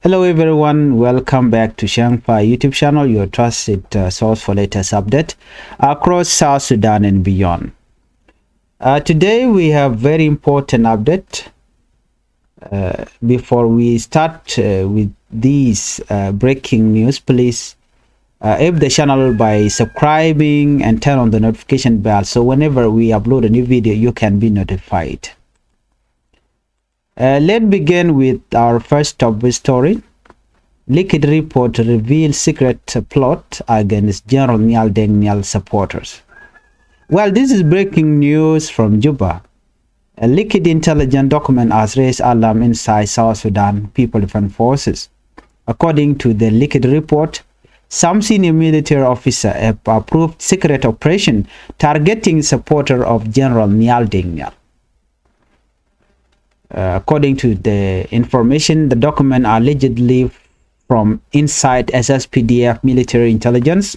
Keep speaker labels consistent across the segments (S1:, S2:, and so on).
S1: Hello everyone, welcome back to Changfied YouTube channel, your trusted source for latest update across South Sudan and beyond. Today we have very important update. Before we start with these breaking news, please help the channel by subscribing and turn on the notification bell so whenever we upload a new video you can be notified. Let's begin with our first top story. Leaked report reveals secret plot against General Nial Deng Nial supporters. Well, this is breaking news from Juba. A leaked intelligence document has raised alarm inside South Sudan People Defense Forces. According to the leaked report, some senior military officers have approved secret operation targeting supporters of General Nial Deng Nial. According to the information, the document allegedly from inside SSPDF military intelligence,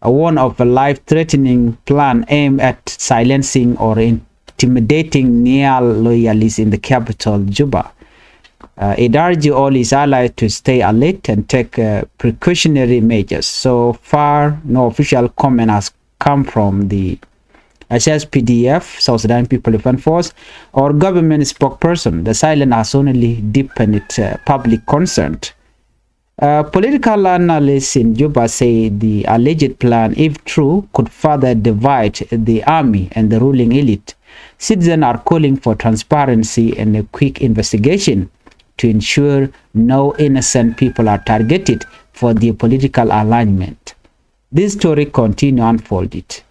S1: one of a life-threatening plan aimed at silencing or intimidating Nial loyalists in the capital, Juba. It urged all its allies to stay alert and take precautionary measures. So far, no official comment has come from the SSPDF, South Sudan People Defense Force, or government spokesperson. The silence has only deepened its public concern. Political analysts in Juba say the alleged plan, if true, could further divide the army and the ruling elite. Citizens are calling for transparency and a quick investigation to ensure no innocent people are targeted for their political alignment. This story continues unfolded.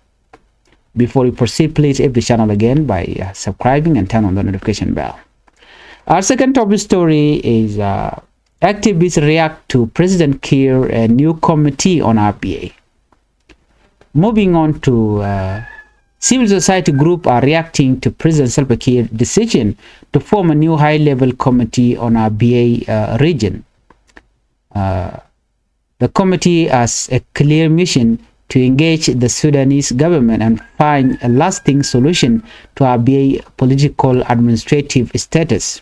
S1: Before we proceed, please help the channel again by subscribing and turn on the notification bell. Our second top story is activists react to President Kiir a new committee on Abyei. Moving on to civil society group are reacting to President Salva Kiir's decision to form a new high-level committee on Abyei region. The committee has a clear mission to engage the Sudanese government and find a lasting solution to Abyei political administrative status.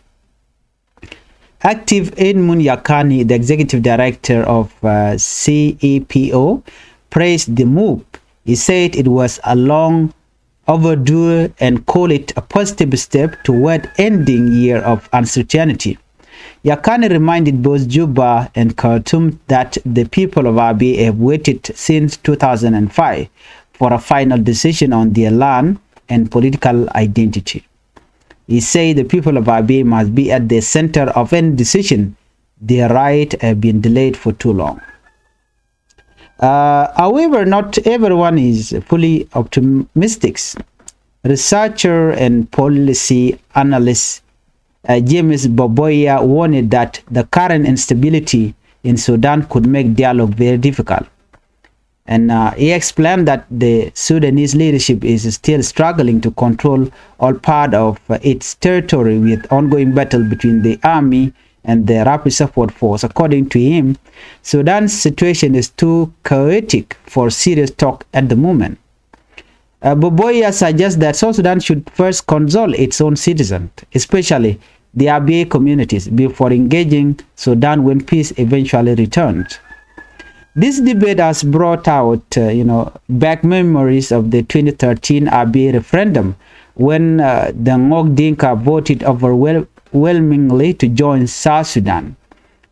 S1: Active Edmund Yakani, the executive director of CEPO, praised the move. He said it was a long overdue and called it a positive step toward ending year of uncertainty. Yakani reminded both Juba and Khartoum that the people of Abyei have waited since 2005 for a final decision on their land and political identity. He said the people of Abyei must be at the center of any decision. Their right have been delayed for too long. However, not everyone is fully optimistic. Researcher and policy analyst James Boboya warned that the current instability in Sudan could make dialogue very difficult. And he explained that the Sudanese leadership is still struggling to control all part of its territory with ongoing battle between the army and the Rapid Support Force. According to him, Sudan's situation is too chaotic for serious talk at the moment. Boboya suggests that South Sudan should first console its own citizens, especially the Abyei communities, before engaging Sudan when peace eventually returns. This debate has brought out, back memories of the 2013 Abyei referendum, when the Ngok Dinka voted overwhelmingly to join South Sudan.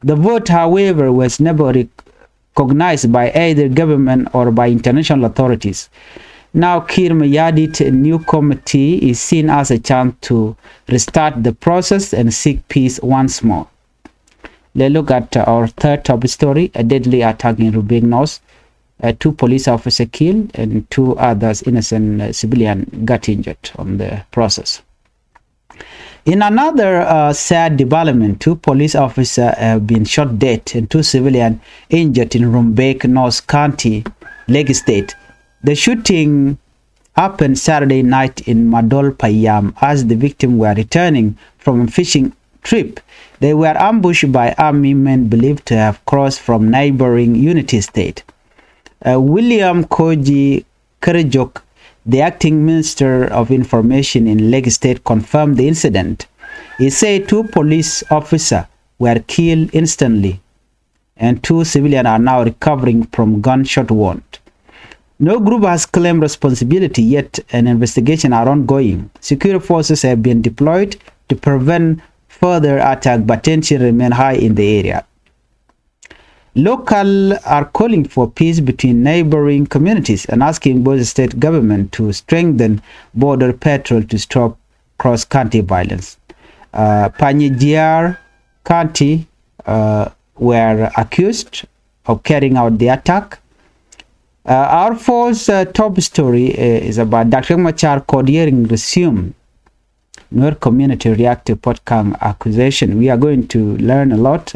S1: The vote, however, was never recognized by either government or by international authorities. Now, Kiir Mayardit's new committee is seen as a chance to restart the process and seek peace once more. Let's look at our third top story, a deadly attack in Rubkona. 2 police officers killed and 2 others innocent civilians got injured on the process. In another sad development, 2 police officers have been shot dead and 2 civilians injured in Rumbek, North County, Lake State. The shooting happened Saturday night in Madol Payam as the victims were returning from a fishing trip. They were ambushed by army men believed to have crossed from neighboring Unity State. William Koji Kerejok, the acting Minister of Information in Lake State, confirmed the incident. He said 2 police officers were killed instantly, and 2 civilians are now recovering from gunshot wounds. No group has claimed responsibility yet, and investigations are ongoing. Security forces have been deployed to prevent further attack, but tensions remain high in the area. Local are calling for peace between neighboring communities and asking both state government to strengthen border patrol to stop cross-county violence. Panjshir County were accused of carrying out the attack. Our first top story is about Dr. Machar coordinating resume. Nuer community react to Potkang accusation. We are going to learn a lot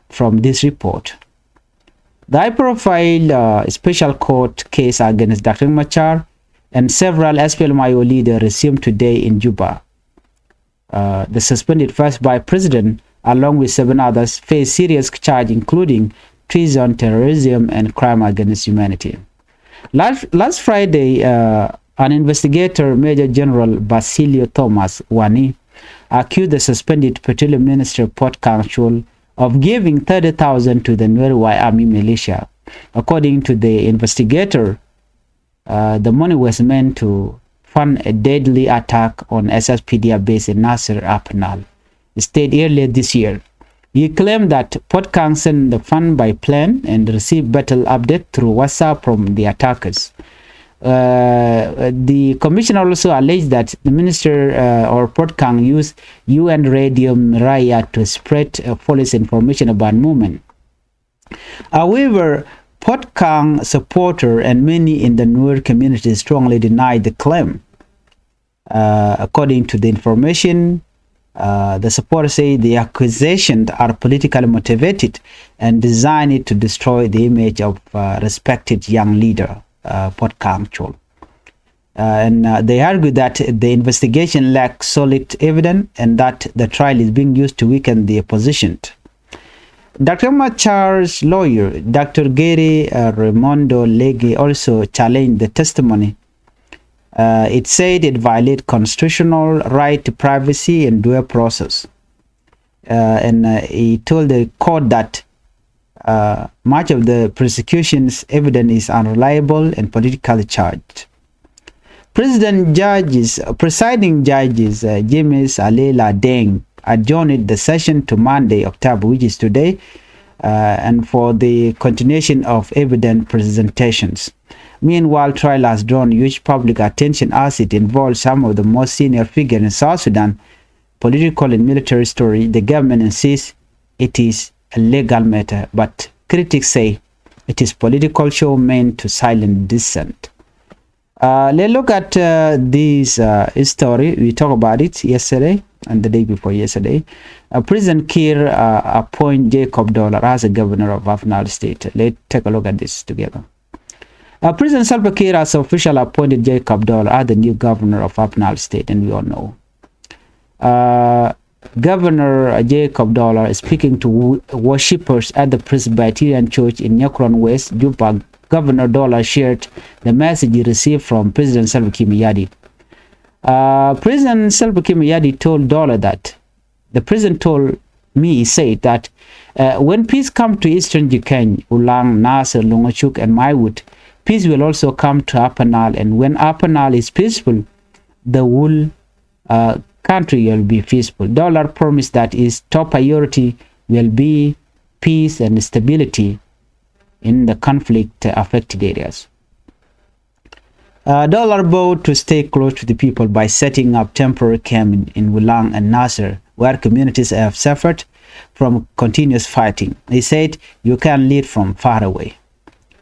S1: from this report. The high-profile special court case against Dr. Machar and several SPLMIO leaders resumed today in Juba. The suspended first by president, along with 7 others, face serious charges including treason, terrorism, and crime against humanity. Last Friday, an investigator, Major General Basilio Thomas Wani, accused the suspended Petroleum Minister Port Council of giving 30,000 to the Nuer Army militia. According to the investigator, the money was meant to fund a deadly attack on SSPDF base in Nasser Apnal state earlier this year. He claimed that Potkang sent the fund by plane and received battle update through WhatsApp from the attackers. The commissioner also alleged that the minister or Potkang used UN Radio Raya to spread false information about movement. However, Potkang supporter and many in the Nuer community strongly denied the claim. According to the information, the supporters say the accusations are politically motivated and designed to destroy the image of respected young leader, Potkang Chol. And they argue that the investigation lacks solid evidence and that the trial is being used to weaken the opposition. Dr. Machar's lawyer, Dr. Gary Raimondo Lege, also challenged the testimony. It said it violated constitutional right to privacy and due process. And he told the court that much of the prosecution's evidence is unreliable and politically charged. Presiding judges, James Alela Deng, adjourned the session to Monday, October, which is today, and for the continuation of evidence presentations. Meanwhile, trial has drawn huge public attention as it involves some of the most senior figures in South Sudan. Political and military story. The government insists it is a legal matter, but critics say it is political show meant to silence dissent. Let's look at this story. We talked about it yesterday and the day before yesterday. President Kiir appointed Jacob Dollar as a governor of Afnal State. Let's take a look at this together. President Salva Kiir has officially appointed Jacob Dollar as the new governor of Afnal State, and we all know. Governor Jacob Dollar is speaking to worshippers at the Presbyterian Church in Nyakron West, Juba. Governor Dollar shared the message he received from President Salva Kiir Mayadi. President Salva Kiir Mayadi told Dollar that the president told me, he said that when peace comes to Eastern Jikany, Ulang, Nasser, Longachuk, and Maiwut, peace will also come to Upper Nile, and when Upper Nile is peaceful, the whole country will be peaceful. Dollar promised that his top priority will be peace and stability in the conflict-affected areas. Dollar vowed to stay close to the people by setting up temporary camp in Wulang and Nasser, where communities have suffered from continuous fighting. He said, "You can lead from far away.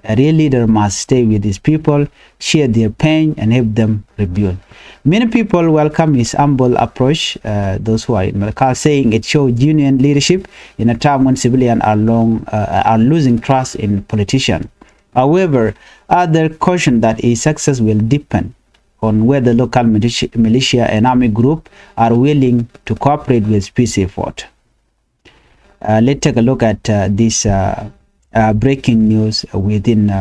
S1: A real leader must stay with his people, share their pain, and help them rebuild." Many people welcome his humble approach, those who are in Malakal, saying it shows genuine leadership in a time when civilians are losing trust in politicians. However, others caution that his success will depend on whether local militia and army groups are willing to cooperate with peace effort. Let's take a look at this breaking news within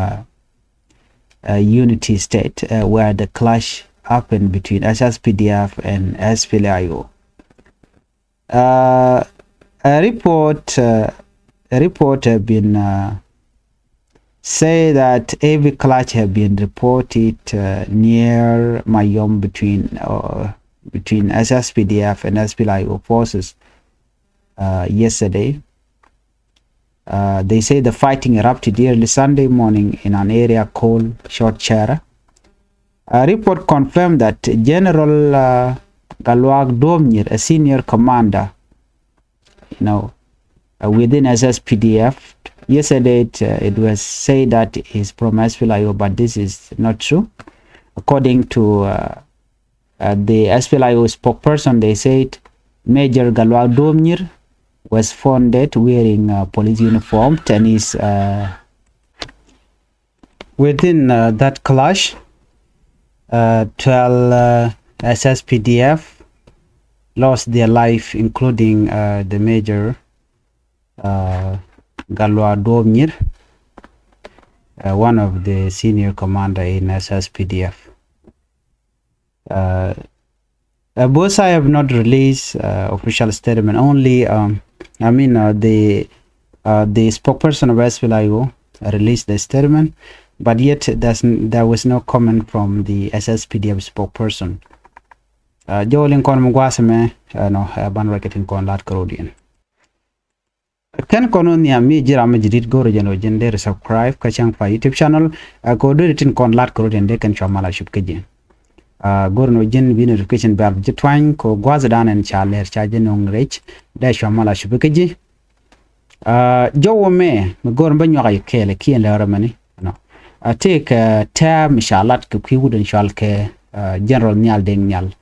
S1: Unity State, where the clash happened between SSPDF and SPLIO. a report have been say that every clash have been reported near Mayom between SSPDF and SPLIO forces yesterday. They say the fighting erupted early Sunday morning in an area called Short Chera. A report confirmed that General Galwag Domnir, a senior commander, within SSPDF, yesterday it was said that he's from SPLIO, but this is not true. According to the SPLIO spokesperson, they said Major Galwag Domnir was found dead wearing police uniform, and is within that clash. 12 SSPDF lost their life, including the Major Galwa Domnir, one of the senior commander in SSPDF. Both sides have not released official statement. Only, the spokesperson of SPLIO released the statement, but yet there was no comment from the SSPDF spokesperson. Jolin kon mugwaseme ban reketin kon lat karodian. Ken kono ni ami jira me jidit goro jeno jende subscribe ka Changfied YouTube channel ko do tin kon lat karodian de kan chamala shub keje. Goro no jen bi notification bell jitwang ko gwazadan en chaler chaje no rech da chamala shub keje. Jowo me goro banyo ga kele kien la ramani no. Take tab mishalat ke kiwuden shalke General Nyal Deng Nyal.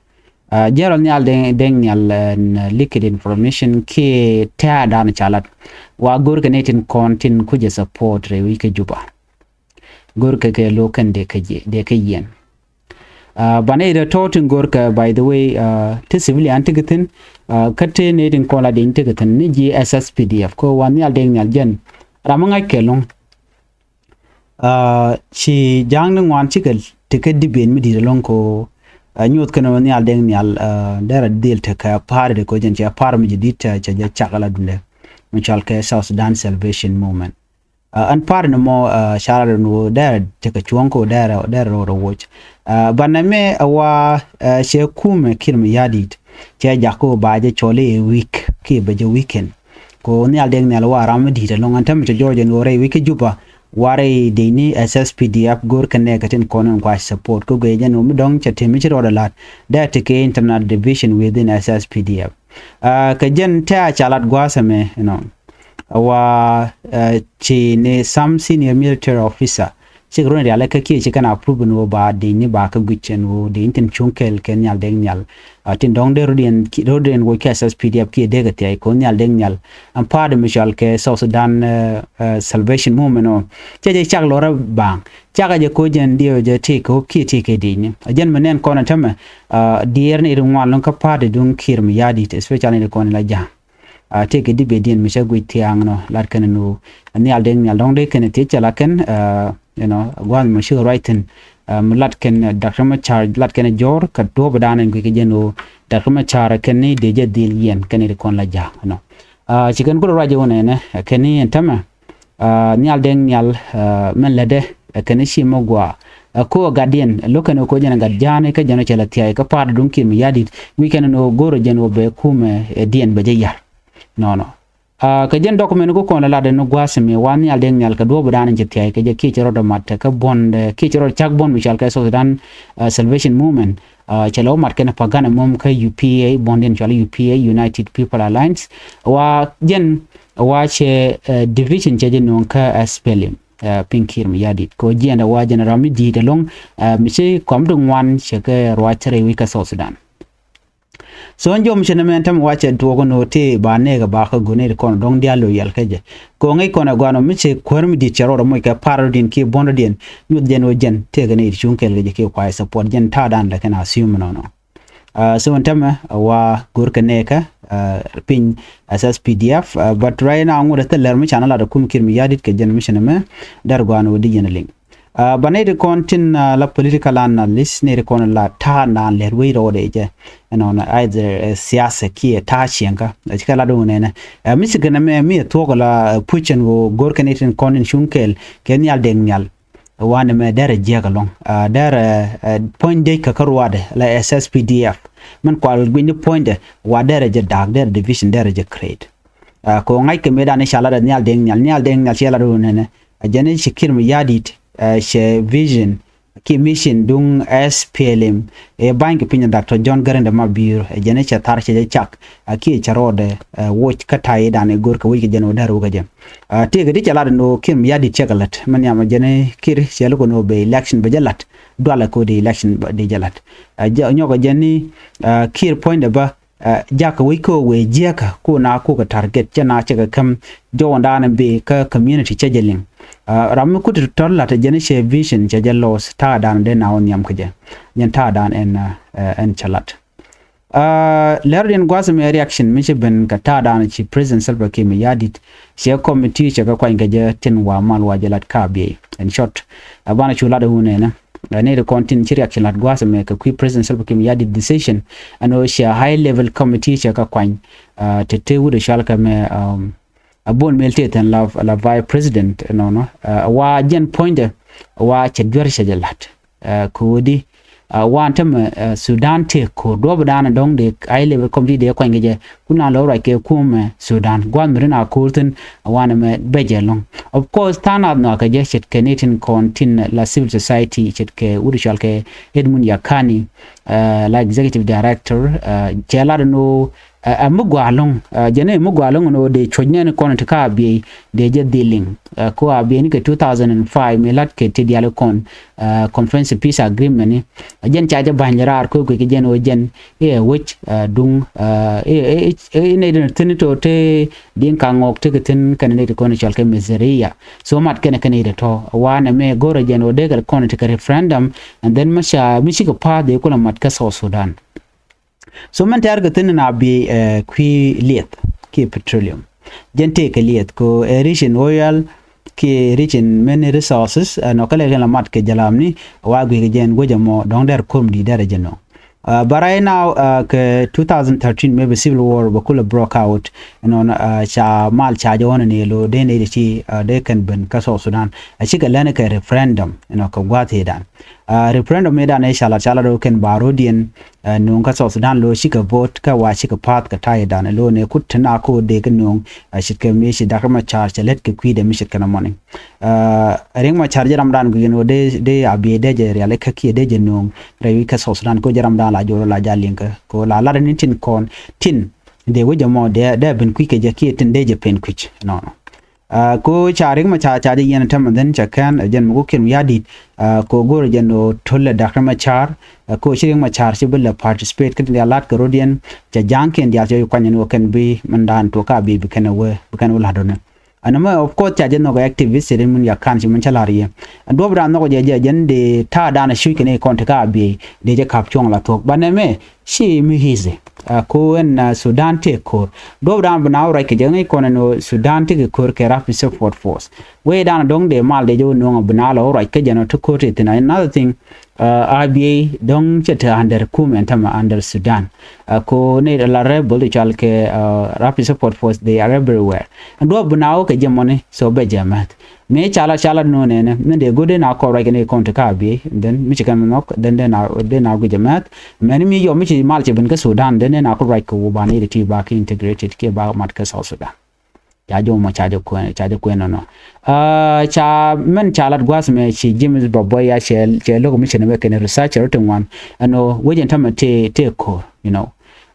S1: General Nyal Deng Nyal liquid information ke ta dan chalat wa gurka netin kontin kuje support rewi ke Juba gurka ke lokan de ke yen bane da totin gurka, by the way, to civilian tigatin kate netin kola de tigatin ni SSPDF ko wa Nyal Deng Nyal jen ramanga kelong chi jang nang wan chikel tiket di ben mi di long ko nyot kana Nyal Deng Nyal dara deal te ka par de ko jen cha par mi di ta cha chakala dule Machar ke South Sudan Salvation Movement an par no mo shara no dara te ka chuanko dara ro watch baname wa she kume kirm yadit cha jako baje chole week ki baje weekend ko Nyal Deng Nyal wa ram di ta long an tam cha George no re week Juba ware deni SSPDF gor connected konon kwa support ko ge jeno mdong cha temi chiro lat that ke internal division within SSPDF ka jen ta chalat gwasame wa chi ne some senior military officer sigro ne ala ka ki chi kana approve no ba deni ba ka guchen wo de inten chunkel ken Nyal Deng Nyal tin dong de rodien wo ka SSPDF ki de ga tay ko Nyal Deng Nyal am part of Machar ke South Sudan Salvation Movement no che chak lora bang chaka je ko jen dio je te ko ki te ke dini jen menen ko na tama dier ne rungwal non ka part dung kirm yadi especially ne ko la ja te ke dibe dien mi shagui tiang no lat kan no Nyal Deng Nyal dong de ken te chala ken gwan mo shi writing lat ken Dr. Machar lat ken jor ka do badan ko ke jeno Dr. Machar ken ni de je dil yen ken ni kon la ja no chicken ko rajo ne ken ni tama Nyal Deng Nyal men lede ken shi mogwa ko gadien lokano ko jena gadjane ka jeno chala tiay ka par dun kim yadi weekend no goro jeno be kume dien be je no ka jen document ko kon la de no gwasme wan Nyal Deng Nyal ka do badan je tiay ka je ki chero do mat ka bond ki chero chak bond Machar ka South Sudan Salvation Movement chelo mat ken pagana mom ka UPA bonden chala UPA United People Alliance wa jen wa che division je no ka SPLM pinkir mi yadit ko jenda wa general mi di de long mi se kom dong wan che ka ro chare wi ka South Sudan so njom chene men tam wache duogo no te ba ne ga ba ka gune ko dong dialo yal keje ko ngai ko na gwano mi che kwermi di chero mo ka parodin ki bondodien nyud den o jen te ga ne chunkel ge ke kwa support jen ta dan la kana assume no so ntama wa gurka neka pin SSPDF but right now ngure teller mi channel ada kum kirmi yadit ke jen mi chene me dar gwano di jen link banede kontin la political analyst ne kon la ta na le wi ro de je na either siyasa ki ta shenka kala do ne na mi sigana me to la puchen go gorkanetin konin shunkel ken yal dengnyal wana me dare jegalong dare point de ka karwade la SSPDF man kwal gwini point wa dare je dag dare division dare je create ko ngai ke medan inshallah da nyal dengnyal chela do ne ajane shikir mi yadit she vision ki mission dung SPLM e bank pinya Dr. John Garenda Mabir jene cha tar che chak ki charode watch katai dan e gor ka wi jeno daru ga jem te ga di chala no kim yadi chekalat man yama jene kir chelo ko no be election be jalat dwala ko di election de jalat nyoga jeni kir point ba jaka wi ko we jeka ko na ko ka target chana che ga kam jonda na be ka community chejeling ramu kutu tolla ta jene she vision je jellos ta dan de na on yam kje nyen ta dan en chalat lerden gwasam reaction mi ben ka ta dan chi president Salva Kiir yadit she committee che ka kwa ngaje tin wa mal wa jelat ka Abyei in short bana chula da hunena ne de contin chi reaction lat gwasam ka kui president Salva Kiir yadit decision ano she high level committee che ka kwa te wude shalka me abon melte tan la vice president no wa jen pointer wa chedwer shajalat kodi wa tam Sudan te ko do bana dong de ai level committee de ko ngeje kuna lo ra ke kum Sudan gwan mirina kurtin wana me bejelong of course tanad no ka je chet kenetin kontin la civil society chet ke urishal ke Edmund Yakani la executive director jelado no mugwalong jene mugwalong no de chonyen kon ta ka Abyei de je dealing ko Abyei ni ke 2005 melat ke te dialo kon conference peace agreement ni jen chaje banjara ko ke jen o jen which dung ne de tinito te din ka ngok te tin kan ne ko ne chalke miseria so mat ken de to wana me gore jen o de kon te referendum and then Machar mi ko pa de ko mat ka South Sudan. So man target na be qui liet ki petroleum gente ke liet ko rich in oil ki rich in many resources no kale la mat ke jalamni wa gwe gen gojamo don der kom di der jeno but right now 2013 maybe civil war bakula broke out cha mal cha jona ne lo de ne ci de kan ben ka South Sudan a shiga lana ka referendum ka gwate dan referendum me dan inshallah chala do ken barodian non ka South Sudan lo shiga vote ka wa shiga path ka tayi dan lo ne kutna ko de kan non shika me shi da kama charge let ke kwi de mi shika na morning ring ma charge ram dan gino de Abyei de je reale ka ki de je non rewi ka South Sudan ko jaram dan la joro la jalinka ko la ni tin kon tin de wajamo de ben kwi ke je ki tin de je pen kwich no ko charing ma cha yen tam den chakan jen mu kin yadi ko gor jen no tolle Dr. Machar ko shiring Machar sibilla participate kin ya lat garodian cha janken ya jo kwanyen wo kan bi mandan to ka bi kan we kan wala don anama of course cha jen no activist rin mun ya kan shi mun chalari and do bra no je jen de ta dana shu kin e kon ta ka Abyei de je kap chong la tok baneme shi mi hize ko en Sudan te ko do dan bana ra ke jeng ko no Sudan te ko ke rapid support force we dan dong de mal de jo no bana la ra ke jeno to ko te na another thing Abyei dong cheta under movement under Sudan ko ne la rebel de chal ke rapid support force they are everywhere and do bana ke jemone so be jamat me chala no ne de gode na ko ra ke ne kon te ka Abyei then mi chikan nok then na go jamat many mi yo mi chi mal che ben ka Sudan then na ko ra ko ba ne ti ba ke integrated ke ba mat ka South Sudan ya jo ma cha ko no cha men chalat gwas me chi James Boboy ya che lo mi chene ke ne researcher to one ano wejen tam te ko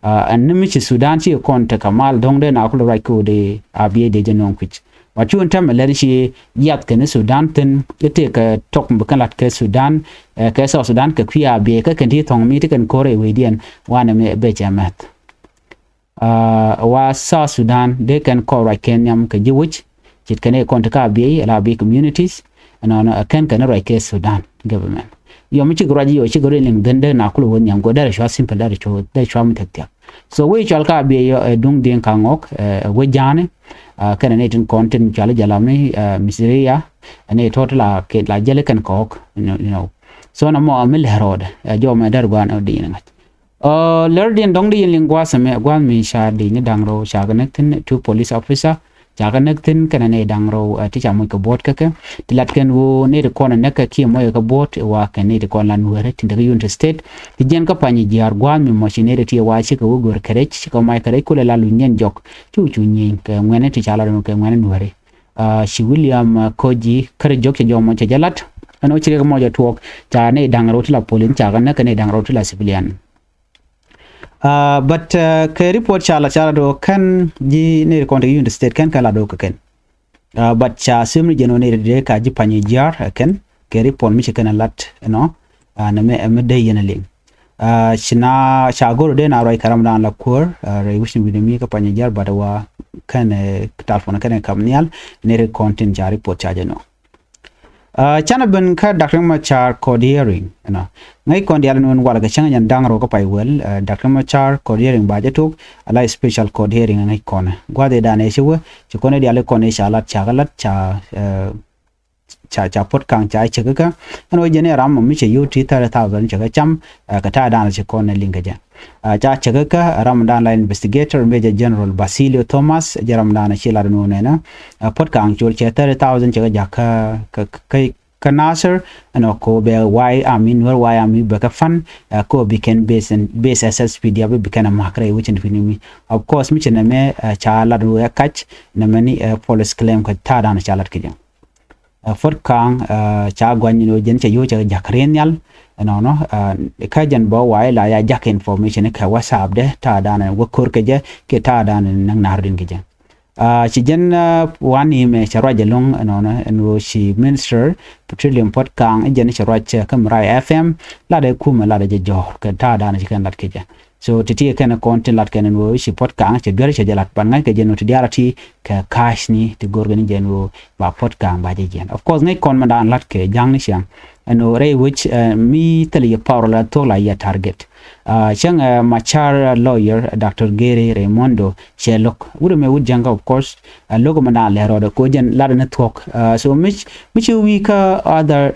S1: and mi chi Sudan chi kon te kamal dong de na ko ra ko de Abyei de jenon kwich wa chu tam le chi yat ke ne Sudan ten te ka tok mbukan lat ke Sudan ke South Sudan ke kwia Abyei ka ken ti thong mi te kan kore we dien wana me be jamat wa South Sudan they can call right kenyam ke jiwich chit kane kon ta Abyei la Abyei communities and kan right ke Sudan government yo mi chi graji yo chi gore ling den na kulo won yam go dare shwa simple dare cho dare shwa mi tek so we chalka Abyei dung ding kangok we jane kana ne tin content chala jalami misriya ane total ke la jale kan kok you know so na mo amil herod jo ma dar gwan odin ngat lerdin dong di lingwa same gwan mi sha di ni dangro sha connectin to police officer cha connectin kana ne dangro ti cha mo ko bot ka ke tilat ken wo ne de kona ne ka ki mo ka bot wa ka ne de kona nuere tin de unit state ti jen ka pani jar gwan mi machinery ti wa chi ko gor kerech ko mai kare kule la lu nyen jok chu nyin ka ngene ti cha la no ka ngene nuere shi William Koji kare jok che jomo che jalat ano chire ko mo ja tuok cha ne dangro ti la polin cha ka ne dangro ti la civilian but ke report chala do kan ji ne ko unit state kan kala do ken but cha simri jeno ne de ka ji pani jar ken ke report mi ken lat no na me de yen ling china cha goro de na roi karam dan la kur re wishin bi mi ka pani jar badawa kan telephone kan kamnial ne content jar report cha jeno chana ben ka Dr. Machar code hearing no ngai kon dia non wala ga changa nyan dangro ko pai wel Dr. Machar code hearing ba jetuk ala special code hearing ngai kon gwa de dane chewa che kon dia le kon cha lat cha galat cha pot kang cha che ga no jene ram mi che yu ti 30,000 che ga cham ka ta dana che kon linga ja cha che ga Ramadan line investigator Major General Basilio Thomas Ramadan che la no na pot kang chul che 30,000 che ga ka nasser ano ko be why amin why ami be ka fan ko biken base SSP dia be kana makre which in finimi of course mi che na me cha la ru ya catch na mani police claim ka ta dana cha lat kijang fort kang cha gwan no jen che yo cha jakren yal no ka jan bo wai la ya jak information ka whatsapp de ta dana wo kor ke je ke ta dana nang nardin ke je ci jen wani me charwa jalong no shi minister petroleum port kang jen charwa che kamra fm la de kuma la de jo ka ta dana ci kan lat ke je so titi kana content lat kana no shi pot kang che gari che jalat ban ngai ke jeno ti diarati ka cash ni ti gorgani jeno ba pot kang ba je jen of course ngai kon mandan lat ke jang ni siang no re which mi tali power la to la ya target chang Machar lawyer Dr. Gere Raimondo Sherlock wure me wujanga of course logo mandan le ro ko jen la network so mich we ka other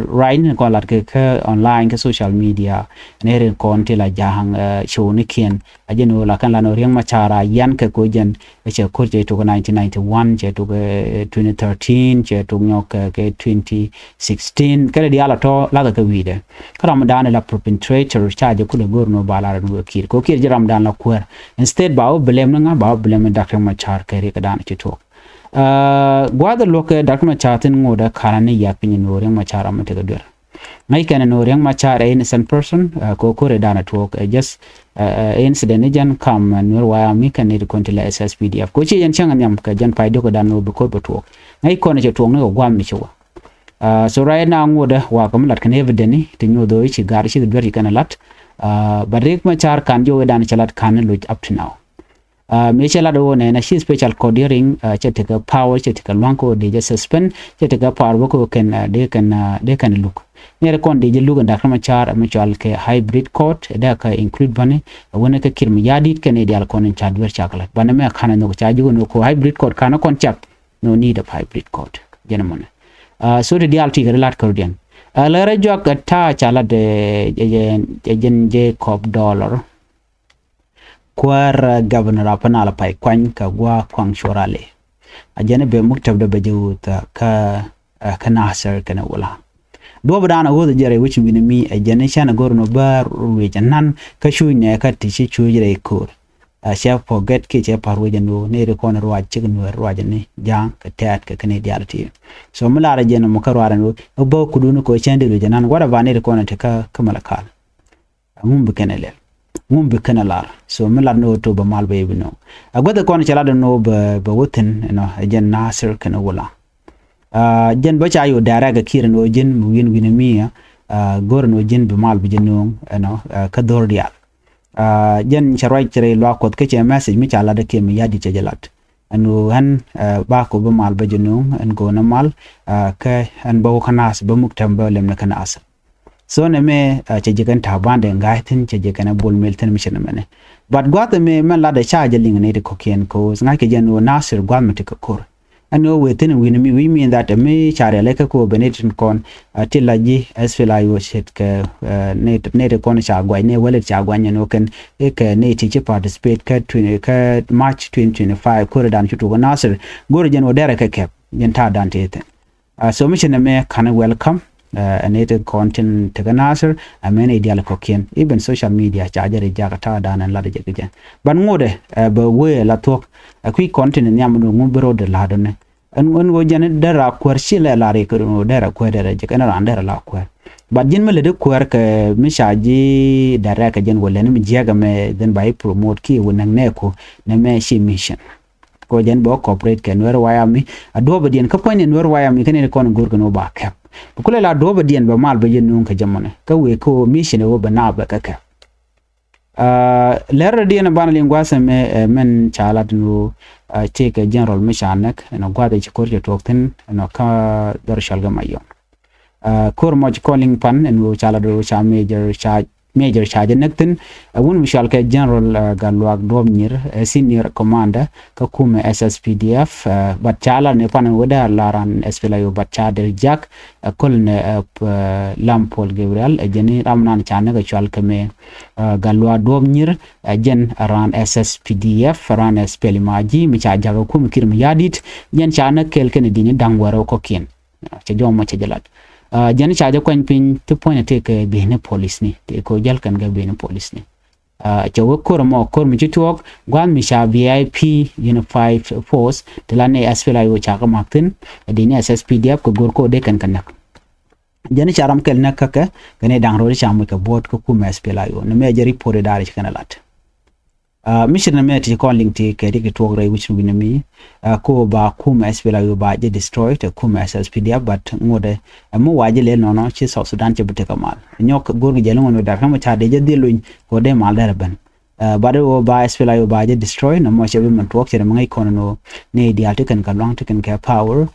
S1: right ko lat ke online ke social media ne re kon ti la jang show ni kien ajeno la kan la no riang Machara yan ke ko jen che ko je to 1991 che to 2013 che to nyok ke 2016 kale dia la to la ka wide Ramadan la perpetrator charge ku le gorno bala no kir ko kir Ramadan la kuer instead ba blame nga ba blame Dr. Machar ke re ka dan che to gwada loke Dr. Machar tin ngoda karane ya pin no riang Machara mate ga dur ngai kana no riang Machar a innocent person ko re dana to just incident jan kam nur wa mi kan ni ko tila SSPDF ko chi jan changa nyam ka jan paido ko dan no ko to ngai ko ne che to no gwam mi chewa so right now ngoda wa kam lat kan evident ti nyodo chi gar chi dur kana lat but Riek Machar kan jo dan chalat kan lo up to now me chala do ne na shi special code hearing che te ka power che te ka lanko de suspend che te ka power ko ken de kan look ne kon de look Dr. Machar mutual ke hybrid court da ka include bane wona ka kirmi yadi ken de al kon cha dur chakala bane me kana no cha jugo no ko hybrid court kana kon chak no need of hybrid court jenamone so de al ti lat kordian la rajo ka ta chala de jen Jacob dollar kwar governor apana la pai kwan ka gwa kwang shorale ajene be muktab da bajewuta ka nasar kana wala do badana go da jere which min mi ajene shana gorno bar we janan ka shuine ka tishi chujire ko chef forget ke che parwe jano ne re kono rwa chicken rwa jane jang ka tat ka kane dialti so mala ra jeno mo karwara no bo kudunu ko chende lo janan wara ba ne re kono te ka malakal ngum be kenele ngum be kenalar so mala no to ba mal be no agwada kono chala no ba woten no jen nasir kana wala jen ba cha yo dara ga kira no jen mu win winamiya gor no jen be mal be jeno no ka dor dial jen charai chare lo ko ke che message mi chala de ke mi yadi che jalat anu han ba ko ba mal ba jeno an go na mal ka an ba khanas ba muktam ba lem na khanas so ne me chejikan tabande ngaitin chejikan bol melten mission mane but gwata me man la da charge ling ne ko kien ko ngake jeno nasir gwamati ko kor ano within we mean that me chare leke ko benetin kon tilaji asfela yo shit ke ne kon cha gwa ne wale cha gwa no ken e ke ne ti participate ka March 2025 ko dan chutu nasir gor jen odere ke kep jen ta dan tete so mission me kana welcome native content to nasir amen ideal kokien even social media charger jagata dan and lade jegen ban ngode be we la tok quick content nyam no ngumbro de ladone an go jane dara kwar chile la re ko no dara kwar dara jegen ran dara la kwar but jin mele de kwar ke mishaji dara ka jen wala ni jega me den by promote ki wonang ne ko ne me shi mission ko jen bo corporate ke nwer wayami adobe dien ka point nwer wayami kene ko no gorgo no ba kap kula la dobe dien ba mal ba jen nun ka jamane ka we ko mission wo ba na ba ka ka ler dien ban lingwase me men chala nu take general missionek no gwada ci korje tokten no ka dar shalga mayo kor mo calling pan en wo chala do cha major charge nekten won mishal ke general galwak domnir senior commander ka kume SSPDF but chala ne pan woda laran SPLA but chader jack kolne lampol gabriel jeni ramnan chane ga chal keme galwa domnir jen ran SSPDF ran SPL maji mi cha jaga kum kirm yadit jen chane kel ken dini dangwaro ko kin che jom che jalat jani chaja kwen pin to point take bene police ni te ko jal kan ga bene police ni chawo kormo kormi chituok gwan mi sha VIP unified force tilane asfela yo chaka maktin dini SSPDF ko gorko de kan kanak jani charam kel nakaka kane dangro chamu ka bot ko kuma asfela yo ne me jari pore dare kana lat mission na meti calling ti ke dik to gray which we mi ko ba kuma SPLA yo ba je destroy te kuma SSPDF but ngode mo waje le no chi South Sudan che bute kamal nyok gorgi jelo ngono dar kama cha de je diluñ ko de mal dar ban bare o ba SPLA yo ba je destroy no mo chebe man tok chere ngai kono no ne ideal te kan ka long te kan ka power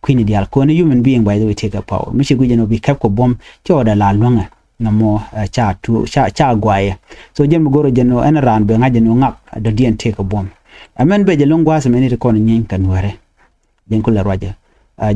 S1: queen ideal ko no human being by the way take a power mi chi guje no bi kap ko bom cho da la longa namo cha gwaye so jem goro jeno en ran be ngaje no ngap do dien take a bomb amen be jelong gwas meni ko no nyin kan ware den ko la raja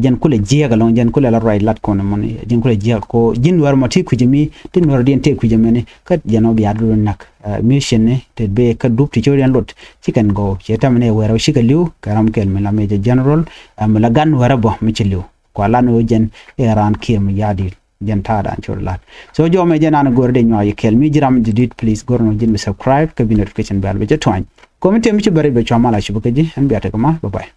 S1: jen ko le jiega long jen ko la right lat ko no mon jen ko le jiega ko jin war mo ti ku jimi tin war dien take ku jemene kat jeno bi adu nak mission ne te be ka dup ti jorian lot chicken go chetamne wero shikaliu karam kel me la major general am la gan wara bo mi chiliu ko la no jen eran kim yadi jentada ancholat so jo me jenana gorde nyoy kel mi jiram jidit please gorno jin subscribe ka bi notification bell be jotwan comment mi ci bari be chama la ci bu ko ji an biata kama bye bye